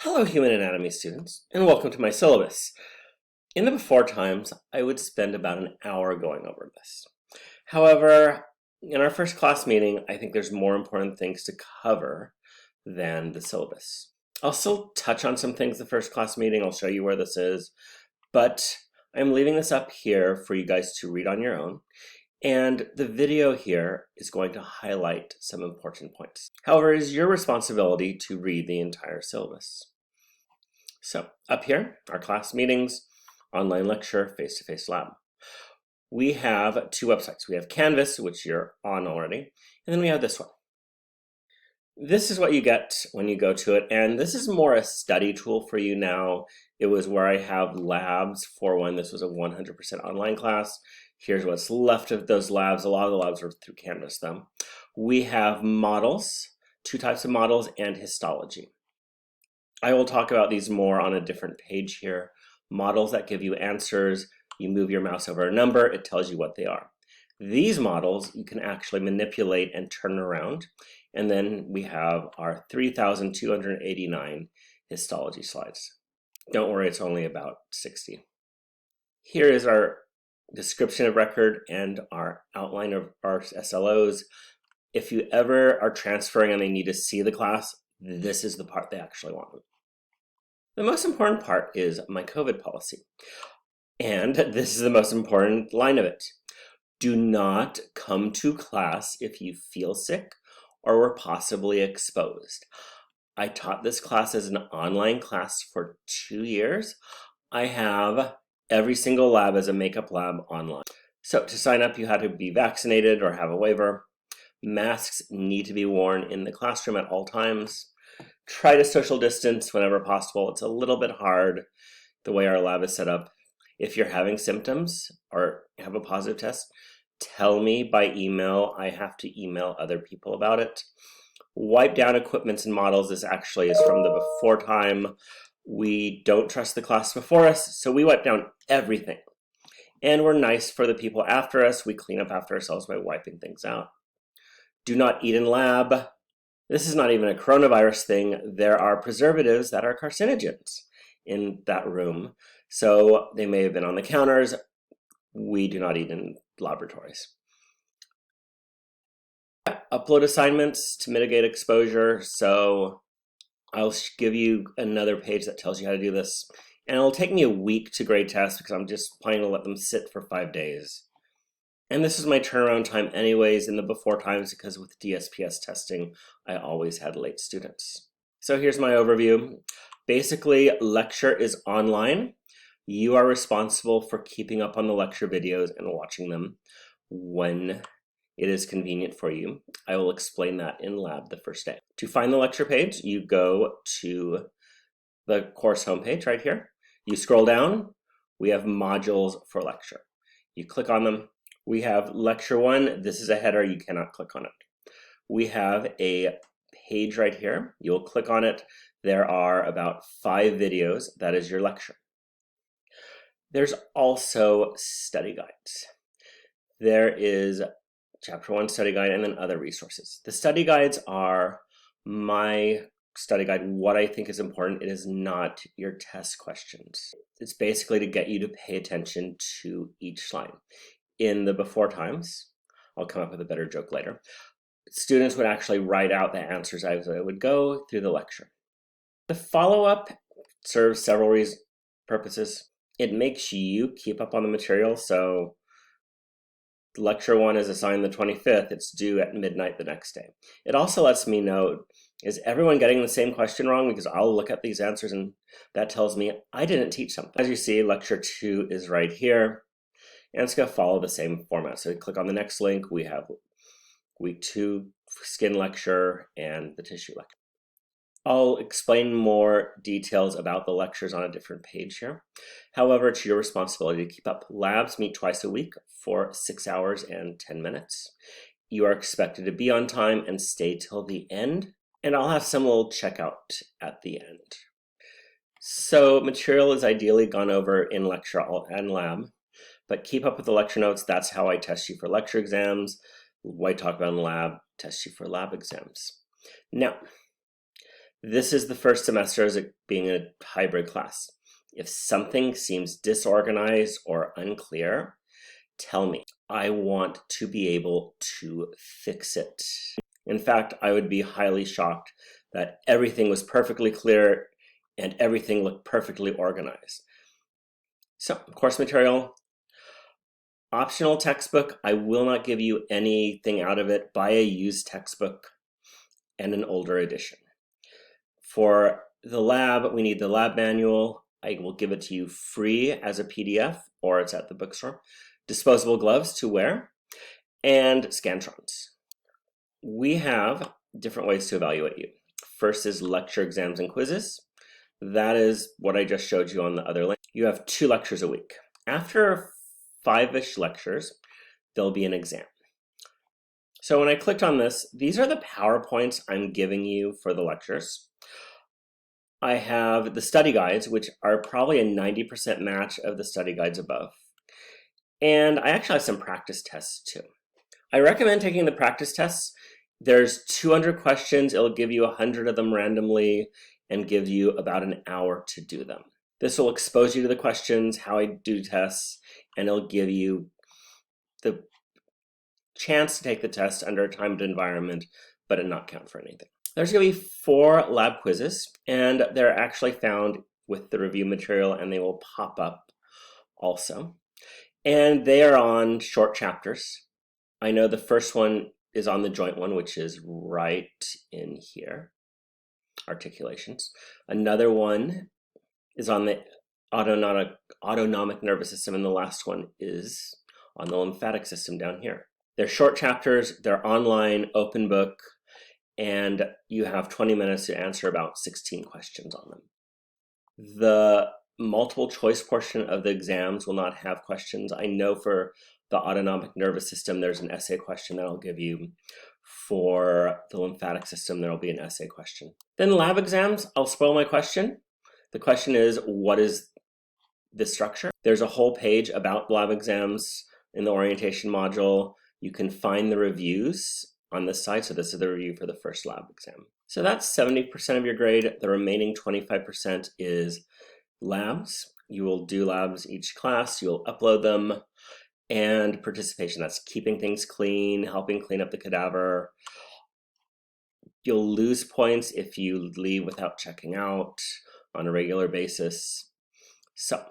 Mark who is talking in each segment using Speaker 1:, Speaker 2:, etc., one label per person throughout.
Speaker 1: Hello, human anatomy students, and welcome to my syllabus. In the before times, I would spend about an hour going over this. However, in our first class meeting, I think there's more important things to cover than the syllabus. I'll still touch on some things the first class meeting. I'll show you where this is, but I'm leaving this up here for you guys to read on your own. And the video here is going to highlight some important points. However, it is your responsibility to read the entire syllabus. So up here, our class meetings, online lecture, face-to-face lab. We have two websites. We have Canvas, which you're on already, and then we have this one. This is what you get when you go to it, and this is more a study tool for you now. It was where I have labs for when this was a 100% online class. Here's what's left of those labs. A lot of the labs are through Canvas though. We have models, two types of models, and histology. I will talk about these more on a different page here. Models that give you answers. You move your mouse over a number, it tells you what they are. These models you can actually manipulate and turn around. And then we have our 3,289 histology slides. Don't worry, it's only about 60. Here is our description of record and our outline of our SLOs. If you ever are transferring and they need to see the class, this is the part they actually want. The most important part is my COVID policy. And this is the most important line of it. Do not come to class if you feel sick or were possibly exposed. I taught this class as an online class for 2 years. I have every single lab as a makeup lab online. So to sign up, you had to be vaccinated or have a waiver. Masks need to be worn in the classroom at all times. Try to social distance whenever possible. It's a little bit hard the way our lab is set up. If you're having symptoms or have a positive test, tell me by email. I have to email other people about it. Wipe down equipments and models. This actually is from the before time. We don't trust the class before us, so we wipe down everything. And we're nice for the people after us. We clean up after ourselves by wiping things out. Do not eat in lab. This is not even a coronavirus thing. There are preservatives that are carcinogens in that room. So they may have been on the counters. We do not eat in laboratories. Upload assignments to mitigate exposure. So I'll give you another page that tells you how to do this. And it'll take me a week to grade test because I'm just planning to let them sit for 5 days. And this is my turnaround time anyways in the before times because with DSPS testing, I always had late students. So here's my overview. Basically, lecture is online. You are responsible for keeping up on the lecture videos and watching them when it is convenient for you. I will explain that in lab the first day. To find the lecture page, you go to the course homepage right here. You scroll down, we have modules for lecture. You click on them. We have lecture 1. This is a header, you cannot click on it. We have a page right here. You'll click on it. There are about 5 videos. That is your lecture. There's also study guides. There is chapter 1 study guide and then other resources. The study guides are my study guide, what I think is important. It is not your test questions. It's basically to get you to pay attention to each slide. In the before times, I'll come up with a better joke later, students would actually write out the answers as I would go through the lecture. The follow-up serves several purposes. It makes you keep up on the material, so lecture 1 is assigned the 25th, it's due at midnight the next day. It also lets me know, is everyone getting the same question wrong? Because I'll look at these answers and that tells me I didn't teach something. As you see, lecture 2 is right here. And it's going to follow the same format. So you click on the next link. We have week 2 skin lecture and the tissue lecture. I'll explain more details about the lectures on a different page here. However, it's your responsibility to keep up. Labs meet twice a week for 6 hours and 10 minutes. You are expected to be on time and stay till the end. And I'll have some little checkout at the end. So material is ideally gone over in lecture and lab. But keep up with the lecture notes. That's how I test you for lecture exams. What I talk about in lab, test you for lab exams. Now, This is the first semester as it being a hybrid class. If something seems disorganized or unclear, tell me. I want to be able to fix it. In fact, I would be highly shocked that everything was perfectly clear and everything looked perfectly organized. So, course material, optional textbook. I will not give you anything out of it. Buy a used textbook and an older edition. For the lab, we need the lab manual. I will give it to you free as a PDF, or it's at the bookstore. Disposable gloves to wear, and Scantrons. We have different ways to evaluate you. First is lecture, exams, and quizzes. That is what I just showed you on the other link. You have 2 lectures a week. After 5-ish lectures, there'll be an exam. So when I clicked on this, these are the PowerPoints I'm giving you for the lectures. I have the study guides, which are probably a 90% match of the study guides above. And I actually have some practice tests too. I recommend taking the practice tests. There's 200 questions. It'll give you 100 of them randomly and give you about an hour to do them. This will expose you to the questions, how I do tests, and it'll give you the chance to take the test under a timed environment, but it not count for anything. There's going to be 4 lab quizzes, and they're actually found with the review material, and they will pop up also. And they are on short chapters. I know the first one is on the joint one, which is right in here, articulations. Another one is on the autonomic nervous system, and the last one is on the lymphatic system down here. They're short chapters, they're online, open book, and you have 20 minutes to answer about 16 questions on them. The multiple choice portion of the exams will not have questions. I know for the autonomic nervous system, there's an essay question that I'll give you. For the lymphatic system, there'll be an essay question. Then lab exams, I'll spoil my question. The question is, what is the structure? There's a whole page about lab exams in the orientation module. You can find the reviews on this side. So this is the review for the first lab exam. So that's 70% of your grade. The remaining 25% is labs. You will do labs each class. You'll upload them. And participation, that's keeping things clean, helping clean up the cadaver. You'll lose points if you leave without checking out on a regular basis. So,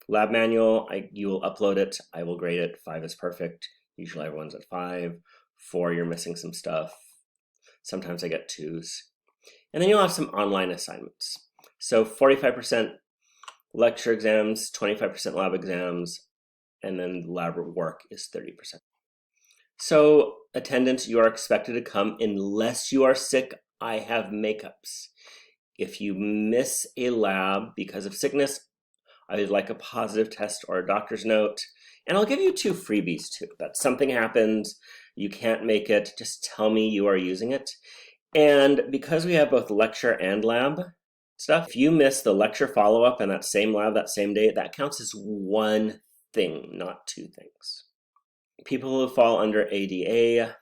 Speaker 1: lab manual, you will upload it. I will grade it. 5 is perfect. Usually everyone's at 5. 4, you're missing some stuff. Sometimes I get 2s. And then you'll have some online assignments. So 45% lecture exams, 25% lab exams, and then lab work is 30%. So attendance, you are expected to come unless you are sick. I have makeups. If you miss a lab because of sickness, I would like a positive test or a doctor's note. And I'll give you 2 freebies too. That something happens, you can't make it, just tell me you are using it. And because we have both lecture and lab stuff, if you miss the lecture follow-up and that same lab that same day, that counts as 1 thing, not 2 things. People who fall under ADA,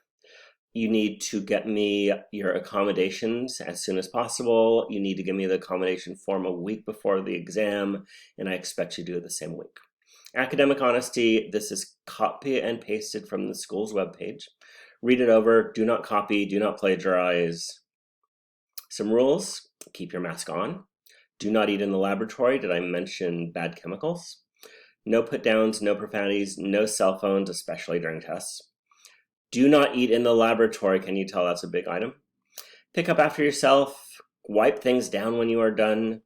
Speaker 1: you need to get me your accommodations as soon as possible. You need to give me the accommodation form a week before the exam, and I expect you to do it the same week. Academic honesty, this is copy and pasted from the school's webpage. Read it over, do not copy, do not plagiarize. Some rules, keep your mask on. Do not eat in the laboratory. Did I mention bad chemicals? No put downs, no profanities, no cell phones, especially during tests. Do not eat in the laboratory. Can you tell that's a big item? Pick up after yourself. Wipe things down when you are done.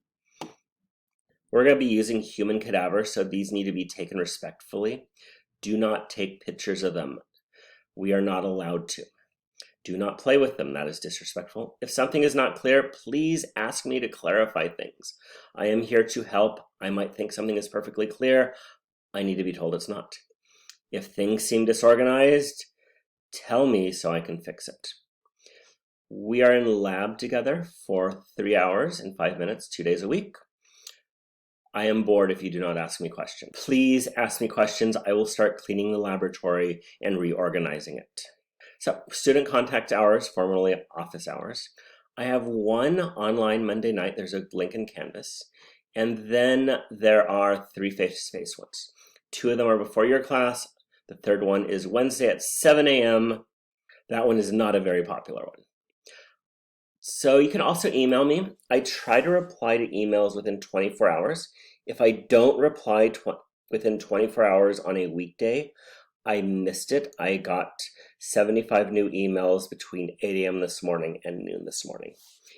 Speaker 1: We're going to be using human cadavers, so these need to be taken respectfully. Do not take pictures of them. We are not allowed to. Do not play with them. That is disrespectful. If something is not clear, please ask me to clarify things. I am here to help. I might think something is perfectly clear. I need to be told it's not. If things seem disorganized, tell me so I can fix it. We are in lab together for 3 hours and 5 minutes, 2 days a week. I am bored if you do not ask me questions. Please ask me questions. I will start cleaning the laboratory and reorganizing it. So, student contact hours, formerly office hours. I have one online Monday night. There's a link in Canvas. And then there are 3 face-to-face ones. 2 of them are before your class. The third one is Wednesday at 7 a.m. That one is not a very popular one. So you can also email me. I try to reply to emails within 24 hours. If I don't reply within 24 hours on a weekday, I missed it. I got 75 new emails between 8 a.m. this morning and noon this morning,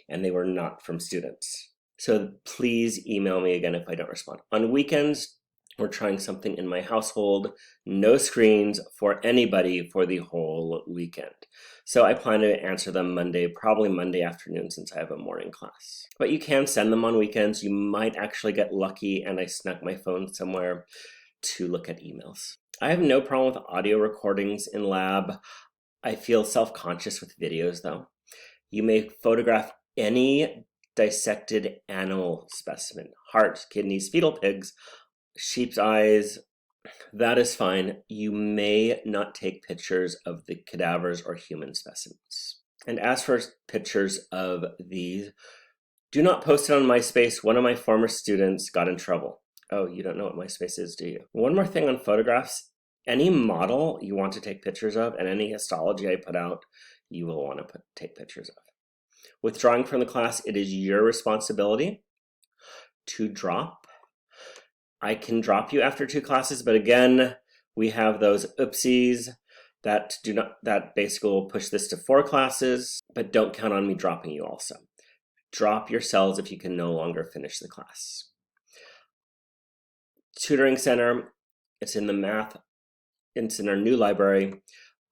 Speaker 1: and they were not from students. So please email me again if I don't respond. On weekends, we're trying something in my household, no screens for anybody for the whole weekend. So I plan to answer them Monday, probably Monday afternoon since I have a morning class. But you can send them on weekends. You might actually get lucky and I snuck my phone somewhere to look at emails. I have no problem with audio recordings in lab. I feel self-conscious with videos though. You may photograph any dissected animal specimen, heart, kidneys, fetal pigs, sheep's eyes, that is fine. You may not take pictures of the cadavers or human specimens. And as for pictures of these, do not post it on MySpace. One of my former students got in trouble. Oh, you don't know what MySpace is, do you? One more thing on photographs. Any model you want to take pictures of and any histology I put out, you will want to take pictures of. Withdrawing from the class, it is your responsibility to drop. I can drop you after 2 classes, but again, we have those oopsies that basically will push this to 4 classes, but don't count on me dropping you also. Drop your cells if you can no longer finish the class. Tutoring Center, it's in the math, it's in our new library.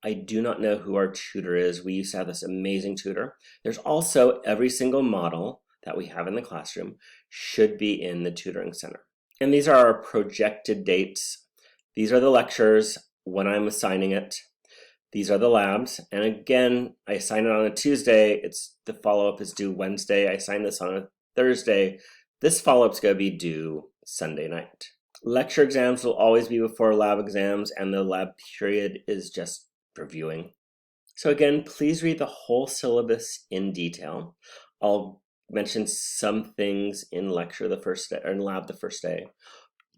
Speaker 1: I do not know who our tutor is. We used to have this amazing tutor. There's also every single model that we have in the classroom should be in the Tutoring Center. And these are our projected dates. These are the lectures when I'm assigning it. These are the labs. And again, I assign it on a Tuesday. The follow-up is due Wednesday. I assign this on a Thursday. This follow-up's going to be due Sunday night. Lecture exams will always be before lab exams, and the lab period is just reviewing. So again, please read the whole syllabus in detail. I'll mention some things in lecture the first day, or in lab the first day,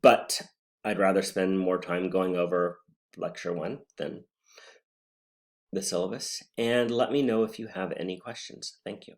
Speaker 1: but I'd rather spend more time going over lecture 1 than the syllabus. And let me know if you have any questions. Thank you.